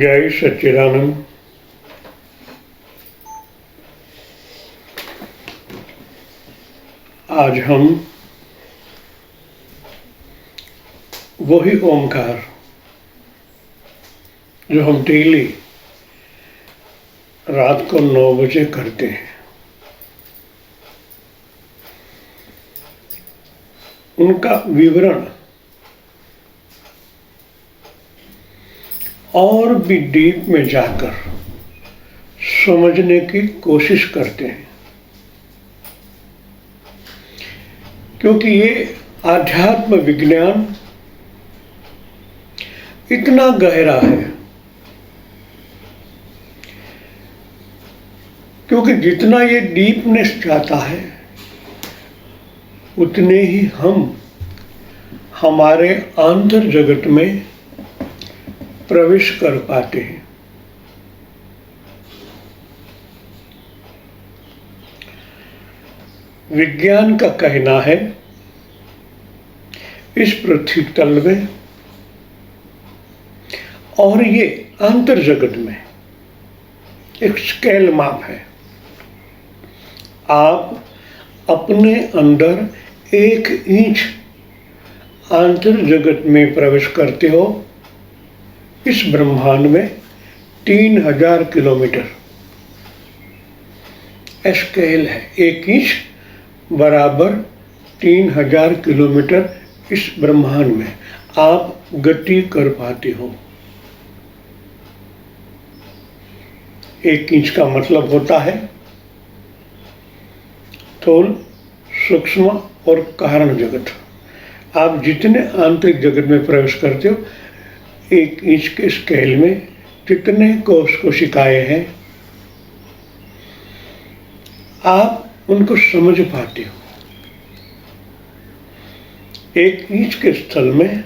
जय सच्चिदानंद। आज हम वही ओमकार जो हम डेली रात को 9 बजे करते हैं, उनका विवरण और भी डीप में जाकर समझने की कोशिश करते हैं, क्योंकि ये आध्यात्म विज्ञान इतना गहरा है। क्योंकि जितना ये डीपनेस जाता है उतने ही हम हमारे आंतर जगत में प्रवेश कर पाते हैं। विज्ञान का कहना है इस पृथ्वी तल में और ये आंतर जगत में एक स्केल माप है। आप अपने अंदर 1 इंच आंतर जगत में प्रवेश करते हो, इस ब्रह्मांड में 3000 किलोमीटर स्केल है। 1 इंच बराबर 3000 किलोमीटर इस ब्रह्मांड में आप गति कर पाते हो। 1 इंच का मतलब होता है स्थूल, सूक्ष्म और कारण जगत। आप जितने आंतरिक जगत में प्रवेश करते हो, 1 इंच के स्केल में जितने कोशिकाएं हैं आप उनको समझ पाते हो। 1 इंच के स्थल में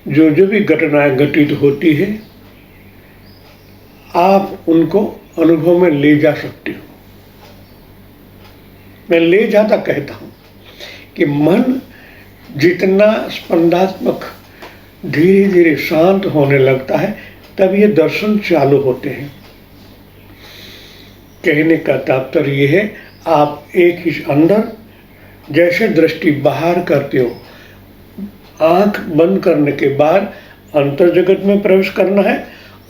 जो भी घटनाएं घटित होती है आप उनको अनुभव में ले जा सकते हो। मैं ले जाता कहता हूं कि मन जितना स्पंदात्मक धीरे धीरे शांत होने लगता है तब ये दर्शन चालू होते हैं। कहने का तात्पर्य ये है, आप 1 इंच अंदर जैसे दृष्टि बाहर करते हो, आंख बंद करने के बाद अंतर जगत में प्रवेश करना है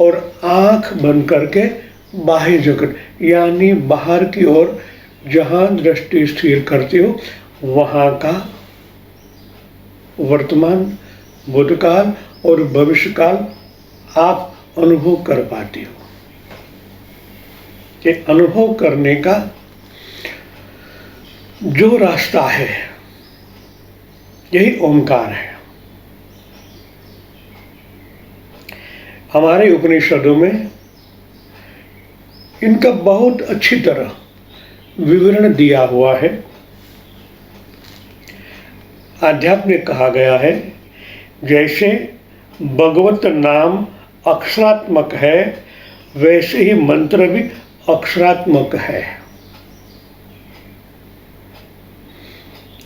और आंख बंद करके बाह्य जगत यानी बाहर की ओर जहां दृष्टि स्थिर करते हो वहां का वर्तमान, भूतकाल और भविष्यकाल आप अनुभव कर पाते हो। ये अनुभव करने का जो रास्ता है यही ओमकार है। हमारे उपनिषदों में इनका बहुत अच्छी तरह विवरण दिया हुआ है। आध्यात्म में कहा गया है, जैसे भगवत नाम अक्षरात्मक है वैसे ही मंत्र भी अक्षरात्मक है।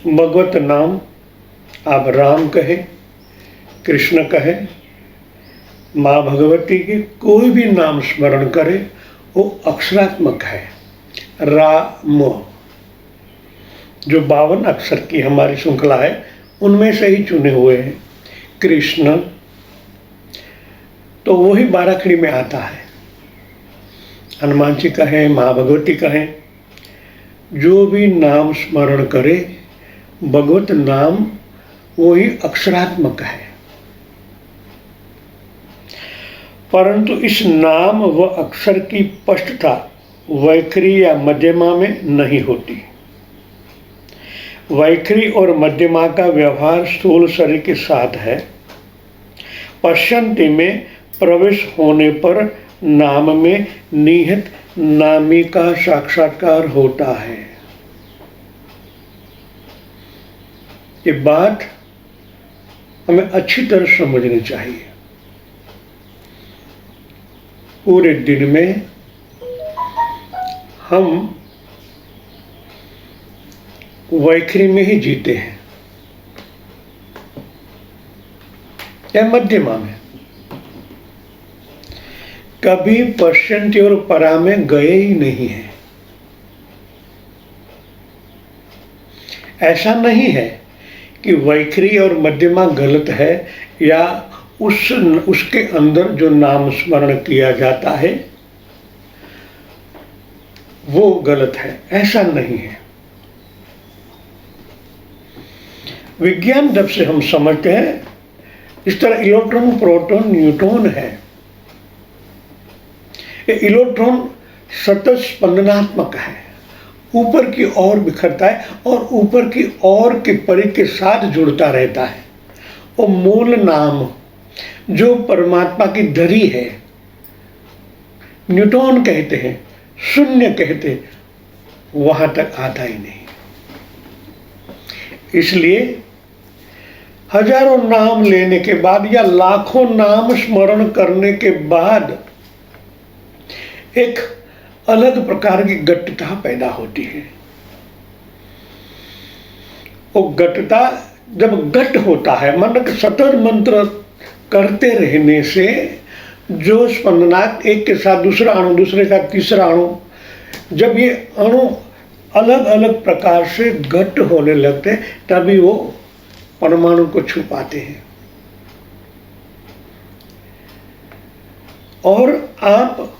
भगवत नाम आप राम कहे, कृष्ण कहे, माँ भगवती के कोई भी नाम स्मरण करे वो अक्षरात्मक है। राम जो 52 अक्षर की हमारी श्रृंखला है उनमें से ही चुने हुए हैं। कृष्ण तो वही 12खड़ी में आता है। हनुमान जी कहें, माँ भगवती कहें, जो भी नाम स्मरण करे भगवत नाम वही अक्षरात्मक है। परंतु इस नाम व अक्षर की स्पष्टता वैखरी या मध्यमा में नहीं होती। वैखरी और मध्यमा का व्यवहार स्थूल शरीर के साथ है। पश्यंती में प्रवेश होने पर नाम में निहित नामी का साक्षात्कार होता है। ये बात हमें अच्छी तरह समझनी चाहिए। पूरे दिन में हम वैखरी में ही जीते हैं या मध्यमा में। कभी पश्यन्ति और परा में गए ही नहीं हैं। ऐसा नहीं है कि वैखरी और मध्यमा गलत है या उसके अंदर जो नाम स्मरण किया जाता है वो गलत है, ऐसा नहीं है। विज्ञान जब से हम समझते हैं, इस तरह इलेक्ट्रॉन, प्रोटॉन, न्यूट्रॉन है। ये इलेक्ट्रॉन सतत स्पंदनात्मक है, ऊपर की ओर बिखरता है और ऊपर की ओर के परी के साथ जुड़ता रहता है। और मूल नाम जो परमात्मा की धरी है, न्यूट्रॉन कहते हैं, शून्य कहते हैं, वहां तक आता ही नहीं। इसलिए हजारों नाम लेने के बाद या लाखों नाम स्मरण करने के बाद एक अलग प्रकार की गट्टता पैदा होती है। वो गट्टता जब गट होता है, मतलब सतत मंत्र करते रहने से जो स्पंदनात् एक के साथ दूसरा अणु, दूसरे का तीसरा अणु, जब ये अणु अलग अलग प्रकार से गट्ट होने लगते हैं, तभी वो परमाणु को छुपाते हैं। और आप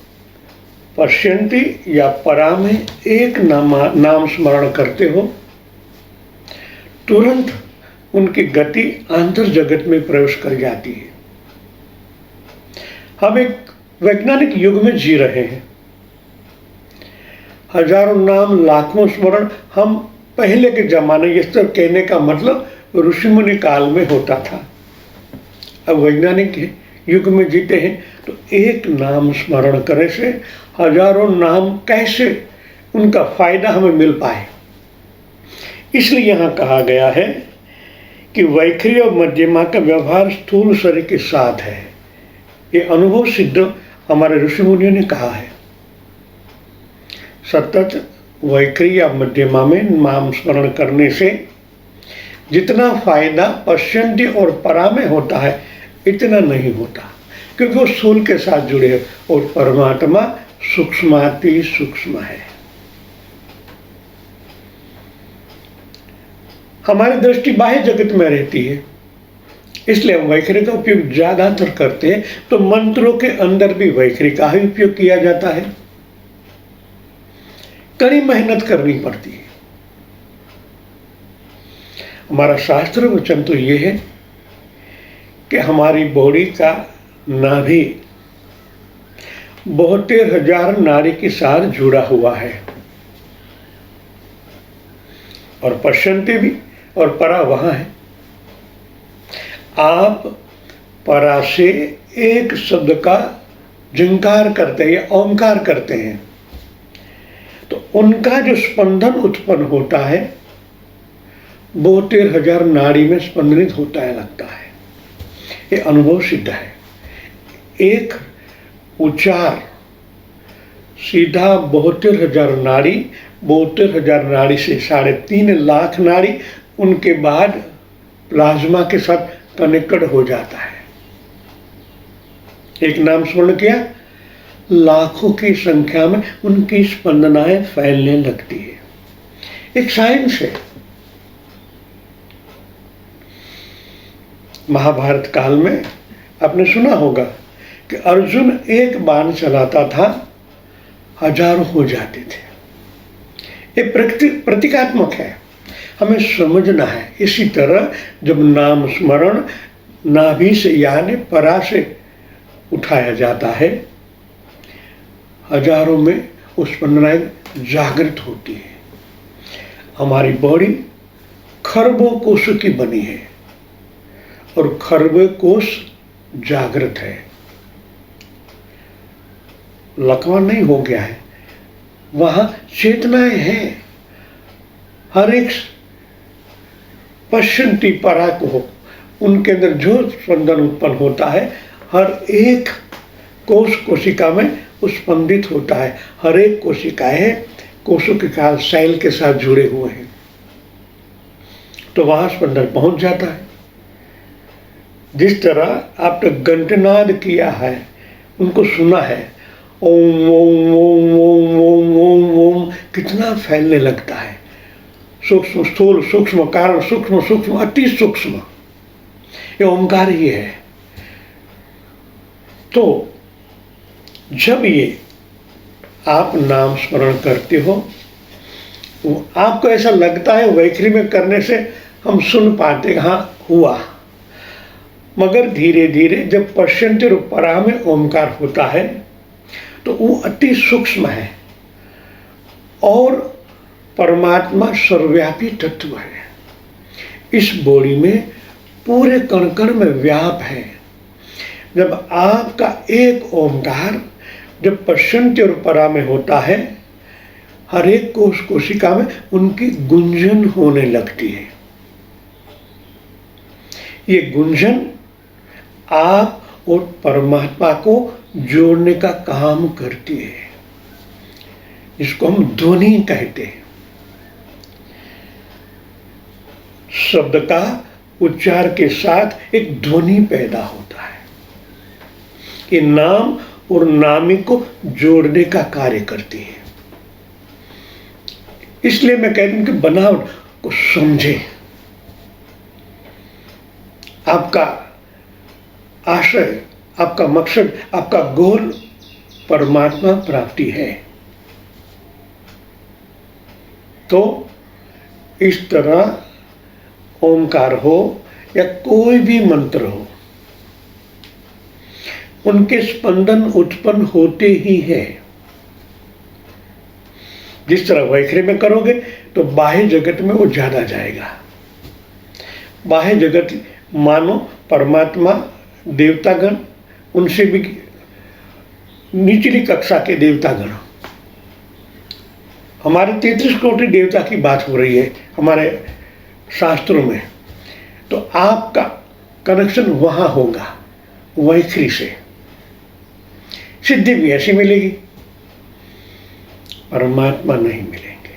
पश्यन्ति या परा में एक नाम स्मरण करते हो, तुरंत उनकी गति अंतर जगत में प्रवेश कर जाती है। हम एक वैज्ञानिक युग में जी रहे हैं। हजारों नाम, लाखों स्मरण हम पहले के जमाने, ये सब कहने का मतलब ऋषि मुनि काल में होता था। अब वैज्ञानिक युग में जीते हैं, तो एक नाम स्मरण करने से हजारों नाम कैसे उनका फायदा हमें मिल पाए। इसलिए यहाँ कहा गया है कि वैखरी और मध्यमा का व्यवहार स्थूल शरीर के साथ है। ये अनुभव सिद्ध हमारे ऋषि मुनियों ने कहा है। सतत वैखरी या मध्यमा में नाम स्मरण करने से जितना फायदा पश्यन्ति और परा में होता है, इतना नहीं होता, क्योंकि वो स्थूल के साथ जुड़े हैं और परमात्मा सूक्ष्माति सूक्ष्म है। हमारी दृष्टि बाह्य जगत में रहती है, इसलिए हम वैखरी का उपयोग ज्यादातर करते हैं। तो मंत्रों के अंदर भी वैखरी का ही उपयोग किया जाता है। कड़ी मेहनत करनी पड़ती है। हमारा शास्त्र वचन तो ये है कि हमारी बॉडी का नाभि 72,000 नाड़ी के साथ जुड़ा हुआ है, और पश्यन्ति भी और परा वहां है। आप परा से एक शब्द का झंकार करते हैं या ओंकार करते हैं, तो उनका जो स्पंदन उत्पन्न होता है 72,000 नाड़ी में स्पंदनित होता है, लगता है। ये अनुभव सिद्ध है। एक उच्चार सीधा 72,000 नाड़ी, 72,000 नाड़ी से 3.5 लाख नाड़ी, उनके बाद प्लाज्मा के साथ कनेक्टेड हो जाता है। एक नाम स्मरण किया, लाखों की संख्या में उनकी स्पंदनाएं फैलने लगती है। एक साइंस है। महाभारत काल में आपने सुना होगा कि अर्जुन एक बाण चलाता था, हजारों हो जाते थे। ये प्रतीकात्मक है, हमें समझना है। इसी तरह जब नाम स्मरण नाभि से यानी परा से उठाया जाता है, हजारों में उस स्पंदनाएं जागृत होती है। हमारी बॉडी खरबों कोषों की बनी है और खरबों कोष जागृत है। लकवा नहीं हो गया है, वहां चेतनाएं हैं। हर एक पश्यन्ति परा को, उनके अंदर जो स्पंदन उत्पन्न होता है, हर एक कोष कोशिका में स्पंदित होता है। हर एक कोशिकाएं कोषों के काल सेल के साथ जुड़े हुए हैं, तो वहां स्पंदन पहुंच जाता है। जिस तरह आपने घंटनाद किया है, उनको सुना है, ओम ओम ओम ओम ओम ओम ओम कितना फैलने लगता है। सूक्ष्म स्थूल सूक्ष्म कारण सूक्ष्म सूक्ष्म अति सूक्ष्म, ये ओंकार ही है। तो जब ये आप नाम स्मरण करते हो, आपको ऐसा लगता है वैखरी में करने से हम सुन पाते, हाँ हुआ, मगर धीरे धीरे जब पश्यन्ति रूप परा में ओंकार होता है तो वो अति सूक्ष्म है और परमात्मा सर्वव्यापी तत्व है। इस बॉडी में पूरे कण कण में व्याप है। जब आपका एक ओंकार जब पश्यन्ति और परा में होता है, हर एक कोश कोशिका में उनकी गुंजन होने लगती है। ये गुंजन आप और परमात्मा को जोड़ने का काम करती है, इसको हम ध्वनि कहते हैं। शब्द का उच्चार के साथ एक ध्वनि पैदा होता है। ये नाम और नामी को जोड़ने का कार्य करती है। इसलिए मैं कहता हूं कि बनावट को समझे। आपका आशय, आपका मकसद, आपका गोल परमात्मा प्राप्ति है। तो इस तरह ओंकार हो या कोई भी मंत्र हो, उनके स्पंदन उत्पन्न होते ही है। जिस तरह वैखरी में करोगे तो बाह्य जगत में वो ज्यादा जाएगा। बाह्य जगत मानो परमात्मा, देवतागण, उनसे भी निचली कक्षा के देवतागण। हमारे 33 कोटि देवता की बात हो रही है हमारे शास्त्रों में, तो आपका कनेक्शन वहां होगा वैखरी से। सिद्धि भी ऐसी मिलेगी, परमात्मा नहीं मिलेंगे।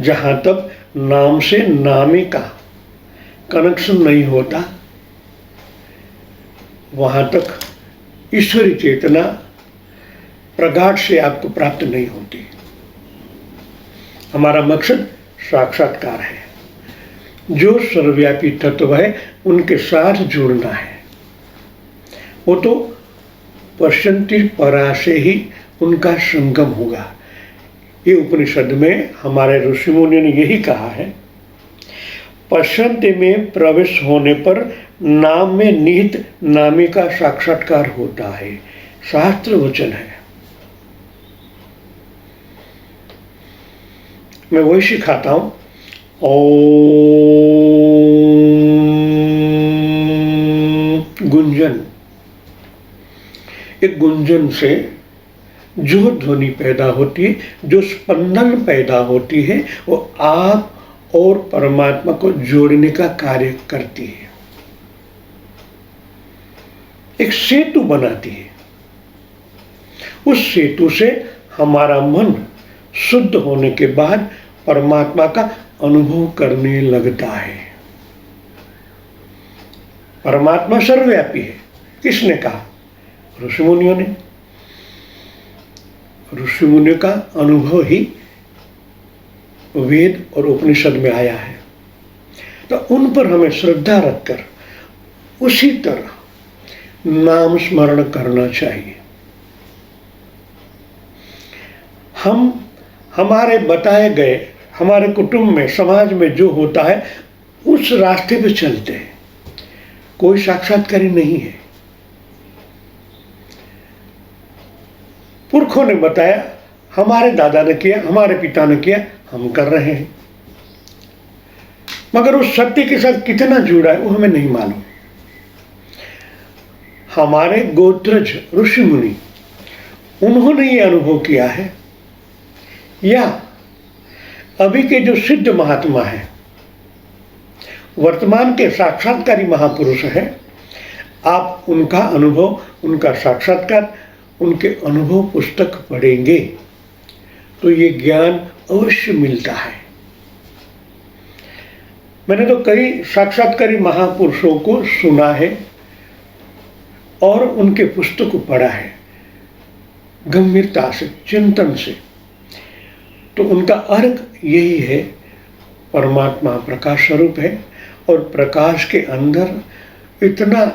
जहां तक नाम से नामी का कनेक्शन नहीं होता, वहां तक ईश्वरी चेतना प्रगाढ़ से आपको प्राप्त नहीं होती। हमारा मकसद साक्षात्कार है। जो सर्वव्यापी तत्व है उनके साथ जुड़ना है। वो तो पश्यन्ति परा से ही उनका संगम होगा। ये उपनिषद में हमारे ऋषि मुनियों ने यही कहा है, पश्यन्ति में प्रवेश होने पर नाम में निहित नामी का साक्षात्कार होता है। शास्त्र वचन है। मैं वही सिखाता हूं। ओम गुंजन, एक गुंजन से जो ध्वनि पैदा होती है, जो स्पंदन पैदा होती है, वो आप और परमात्मा को जोड़ने का कार्य करती है। एक सेतु बनाती है। उस सेतु से हमारा मन शुद्ध होने के बाद परमात्मा का अनुभव करने लगता है। परमात्मा सर्वव्यापी है, किसने कहा? ऋषि मुनियों ने। ऋषि मुनियों का अनुभव ही वेद और उपनिषद में आया है। तो उन पर हमें श्रद्धा रखकर उसी तरह नाम स्मरण करना चाहिए। हम हमारे बताए गए, हमारे कुटुंब में, समाज में जो होता है उस रास्ते पे चलते हैं। कोई साक्षात्कारी नहीं है। पुरखों ने बताया, हमारे दादा ने किया, हमारे पिता ने किया, हम कर रहे हैं, मगर उस सत्य के साथ कितना जुड़ा है वो हमें नहीं मालूम। हमारे गोत्रज ऋषि मुनि, उन्होंने ये अनुभव किया है, या अभी के जो सिद्ध महात्मा है, वर्तमान के साक्षात्कारी महापुरुष है, आप उनका अनुभव, उनका साक्षात्कार, उनके अनुभव पुस्तक पढ़ेंगे तो ये ज्ञान अवश्य मिलता है। मैंने तो कई साक्षात्कारी महापुरुषों को सुना है और उनके पुस्तक को पढ़ा है। गंभीरता से, चिंतन से। तो उनका अर्थ यही है, परमात्मा प्रकाश स्वरूप है और प्रकाश के अंदर इतना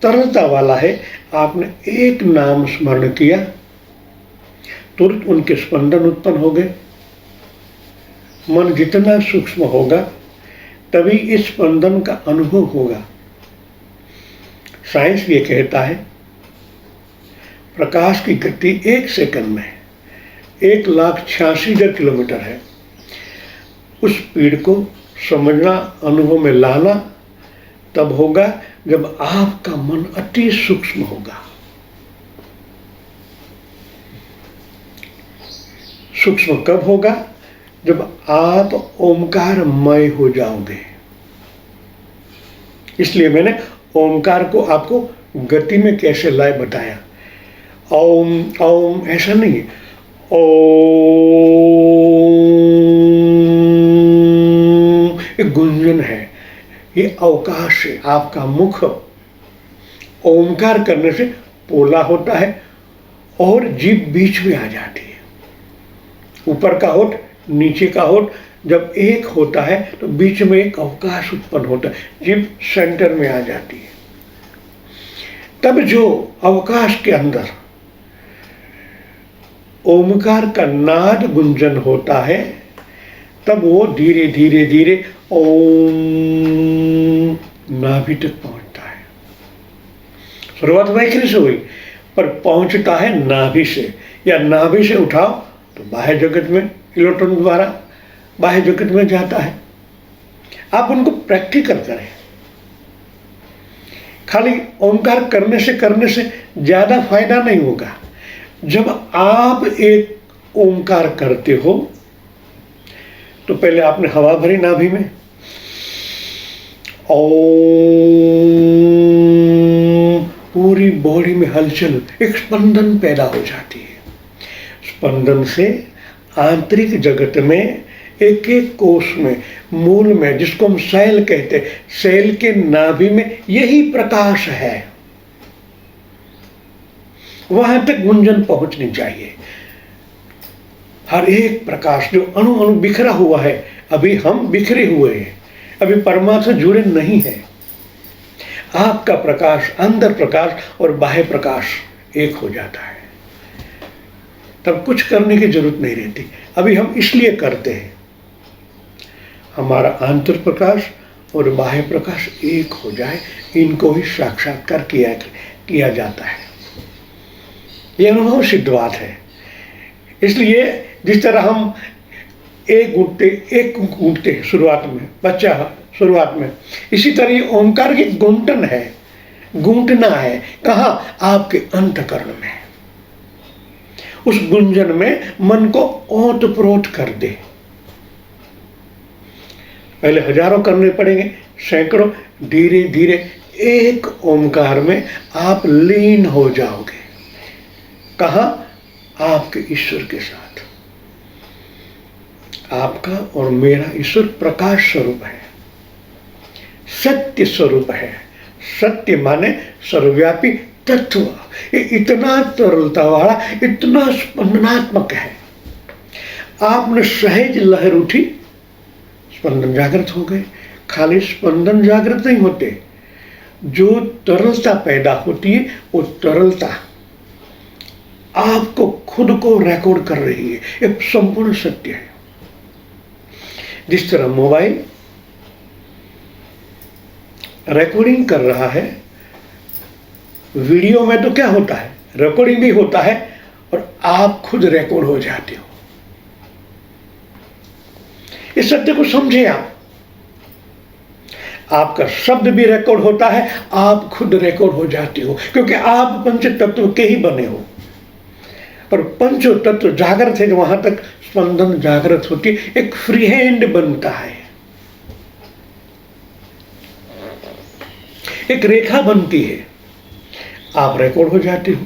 तरलता वाला है, आपने एक नाम स्मरण किया तुरंत उनके स्पंदन उत्पन्न हो गए। मन जितना सूक्ष्म होगा तभी इस स्पंदन का अनुभव होगा। साइंस ये कहता है प्रकाश की गति 1 सेकंड में 1,86,000 किलोमीटर है। उस स्पीड को समझना, अनुभव में लाना तब होगा जब आपका मन अति सूक्ष्म होगा। सूक्ष्म कब होगा? जब आप ओमकारमय हो जाओगे। इसलिए मैंने ओमकार को आपको गति में कैसे लाए बताया। ओम ओम ऐसा नहीं है, ओम एक गुंजन है, ये अवकाश है। आपका मुख ओमकार करने से पोला होता है और जीभ बीच में आ जाती है। ऊपर का होठ, नीचे का होठ जब एक होता है तो बीच में एक अवकाश उत्पन्न होता है, जीभ सेंटर में आ जाती है। तब जो अवकाश के अंदर ओमकार का नाद गुंजन होता है, तब वो धीरे धीरे धीरे ओम नाभि तक पहुंचता है। शुरुआत वैखरी से हुई, पर पहुंचता है नाभि से, या नाभि से उठाओ तो बाह्य जगत में इलेक्ट्रॉन द्वारा बाह्य जगत में जाता है। आप उनको प्रैक्टिकल करें। खाली ओमकार करने से ज्यादा फायदा नहीं होगा। जब आप एक ओमकार करते हो तो पहले आपने हवा भरी नाभि में, ओम, पूरी बॉडी में हलचल, एक स्पंदन पैदा हो जाती है। स्पंदन से आंतरिक जगत में एक एक कोष में, मूल में, जिसको हम सेल कहते हैं, सेल के नाभि में यही प्रकाश है। वहां तक गुंजन पहुंचनी चाहिए। हर एक प्रकाश जो अणु अणु बिखरा हुआ है, अभी हम बिखरे हुए हैं, अभी परमात्मा से जुड़े नहीं है। आपका प्रकाश, अंदर प्रकाश और बाह्य प्रकाश एक हो जाता है, तब कुछ करने की जरूरत नहीं रहती। अभी हम इसलिए करते हैं, हमारा आंतर प्रकाश और बाह्य प्रकाश एक हो जाए, इनको ही साक्षात्कार किया जाता है। यह अनुभव सिद्ध बात है। इसलिए जिस तरह हम एक घूंटते हैं शुरुआत में, बच्चा शुरुआत में, इसी तरह ये ओंकार की गुंटन है, गूंटना है। कहाँ? आपके अंतःकरण में। उस गुंजन में मन को ओतप्रोत कर दे। पहले हजारों करने पड़ेंगे, सैकड़ों, धीरे धीरे एक ओमकार में आप लीन हो जाओगे। कहाँ? आपके ईश्वर के साथ। आपका और मेरा ईश्वर प्रकाश स्वरूप है, सत्य स्वरूप है। सत्य माने सर्वव्यापी तत्व। ये इतना तरलता वाला, इतना स्पंदनात्मक है। आपने सहज लहर उठी, स्पंदन जागृत हो गए। खाली स्पंदन जागृत नहीं होते, जो तरलता पैदा होती है वो तरलता आपको खुद को रिकॉर्ड कर रही है। एक संपूर्ण सत्य है। जिस तरह मोबाइल रिकॉर्डिंग कर रहा है, वीडियो में तो क्या होता है, रिकॉर्डिंग भी होता है और आप खुद रिकॉर्ड हो जाते हो। इस सत्य को समझे आप। आपका शब्द भी रिकॉर्ड होता है, आप खुद रिकॉर्ड हो जाते हो, क्योंकि आप पंच तत्व के ही बने हो। और पंचो तत्व जागृत है, जो वहां तक स्पंदन जागृत होती है, एक फ्री हैंड बनता है, एक रेखा बनती है, आप रिकॉर्ड हो जाते हो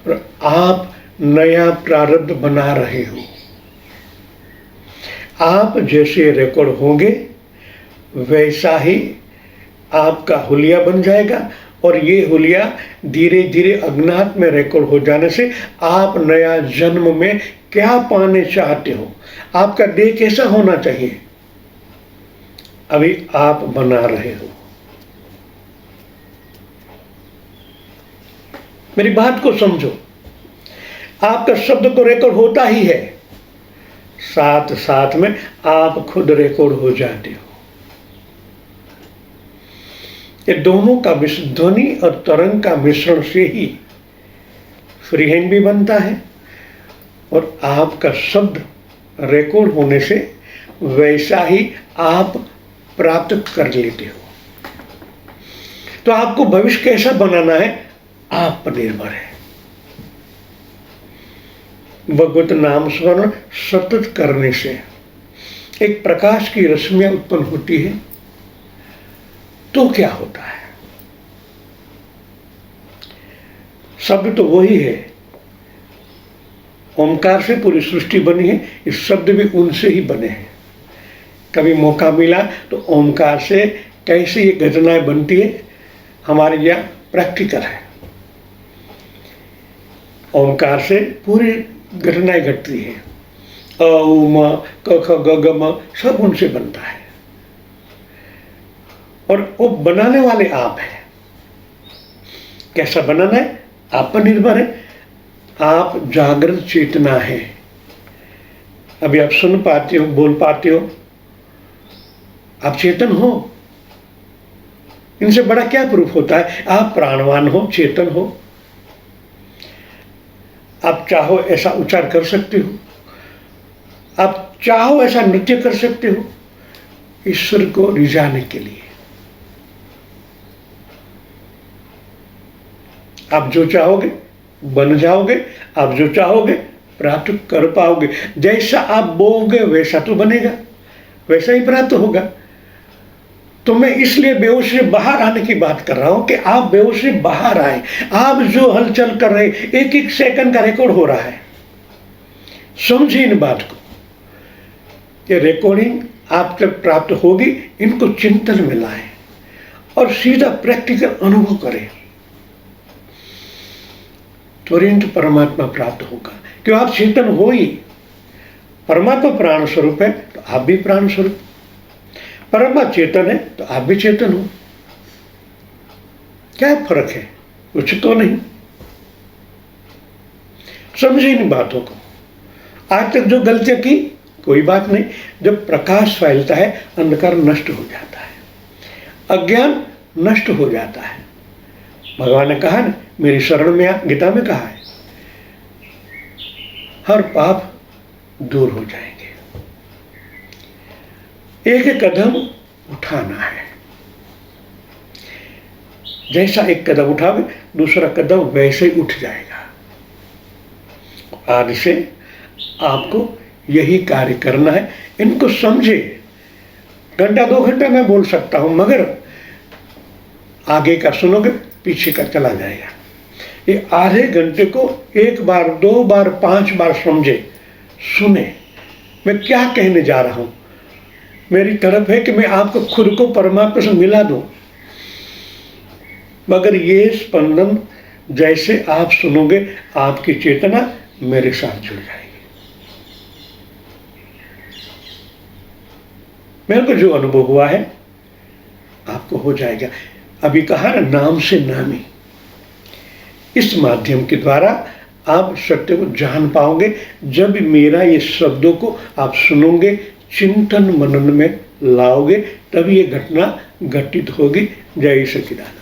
और आप नया प्रारब्ध बना रहे हो। आप जैसे रिकॉर्ड होंगे वैसा ही आपका हुलिया बन जाएगा, और ये हुलिया धीरे धीरे अज्ञात में रिकॉर्ड हो जाने से आप नया जन्म में क्या पाने चाहते हो, आपका देह कैसा होना चाहिए, अभी आप बना रहे हो। मेरी बात को समझो, आपका शब्द को रिकॉर्ड होता ही है, साथ साथ में आप खुद रिकॉर्ड हो जाते हो। ये दोनों का ध्वनि और तरंग का मिश्रण से ही फ्री हैंड भी बनता है और आपका शब्द रिकॉर्ड होने से वैसा ही आप प्राप्त कर लेते हो। तो आपको भविष्य कैसा बनाना है, आप पर निर्भर है। भगवत नाम स्मरण सतत करने से एक प्रकाश की रश्मियां उत्पन्न होती है। तो क्या होता है, शब्द तो वही है, ओमकार से पूरी सृष्टि बनी है, इस शब्द भी उनसे ही बने हैं। कभी मौका मिला तो ओमकार से कैसे ये घटनाएं बनती है, हमारे यहाँ प्रैक्टिकल है। ओमकार से पूरी घटनाएं घटती है, अ उ म क ख ग घ म सब उनसे बनता है और वो बनाने वाले आप हैं। कैसा बनाना है, आप पर निर्भर है। आप जागृत चेतना है। अभी आप सुन पाते हो, बोल पाते हो, आप चेतन हो। इनसे बड़ा क्या प्रूफ होता है, आप प्राणवान हो, चेतन हो। आप चाहो ऐसा उच्चार कर सकते हो, आप चाहो ऐसा नृत्य कर सकते हो, ईश्वर को रिझाने के लिए। आप जो चाहोगे बन जाओगे, आप जो चाहोगे प्राप्त कर पाओगे। जैसा आप बोओगे वैसा तो बनेगा, वैसा ही प्राप्त होगा। तो मैं इसलिए बेहोश से बाहर आने की बात कर रहा हूं कि आप बेहोश से बाहर आए। आप जो हलचल कर रहे, एक एक सेकंड का रिकॉर्ड हो रहा है। समझिए इन बात को, ये रिकॉर्डिंग आप तक प्राप्त होगी। इनको चिंतन में लाएं और सीधा प्रैक्टिकल अनुभव करें। तुरंत परमात्मा प्राप्त होगा, क्यों आप चेतन हो ही। परमात्मा प्राण स्वरूप है तो आप भी प्राण स्वरूप, परमात्मा चेतन है तो आप भी चेतन हो। क्या फर्क है, कुछ तो नहीं। समझिए इन बातों को। आज तक जो गलतियां की, कोई बात नहीं। जब प्रकाश फैलता है अंधकार नष्ट हो जाता है, अज्ञान नष्ट हो जाता है। भगवान ने कहा ना, मेरी शरण में आ, गीता में कहा है, हर पाप दूर हो जाएंगे। एक एक कदम उठाना है। जैसा एक कदम उठावे दूसरा कदम वैसे ही उठ जाएगा। आज से आपको यही कार्य करना है। इनको समझे। घंटा 2 घंटा मैं बोल सकता हूं, मगर आगे का सुनोगे पीछे का चला जाएगा। ये आधे घंटे को 1 बार 2 बार 5 बार समझे, सुने मैं क्या कहने जा रहा हूं। मेरी तरफ है कि मैं आपको खुद को परमात्मा से मिला दूं, मगर ये स्पंदन जैसे आप सुनोगे आपकी चेतना मेरे साथ जुड़ जाएगी। मेरे को जो अनुभव हुआ है आपको हो जाएगा। अभी कहा ना, नाम से नामी। इस माध्यम के द्वारा आप सत्य को जान पाओगे। जब मेरा ये शब्दों को आप सुनोगे, चिंतन मनन में लाओगे, तब ये घटना घटित होगी। जय सच्चिदानंद।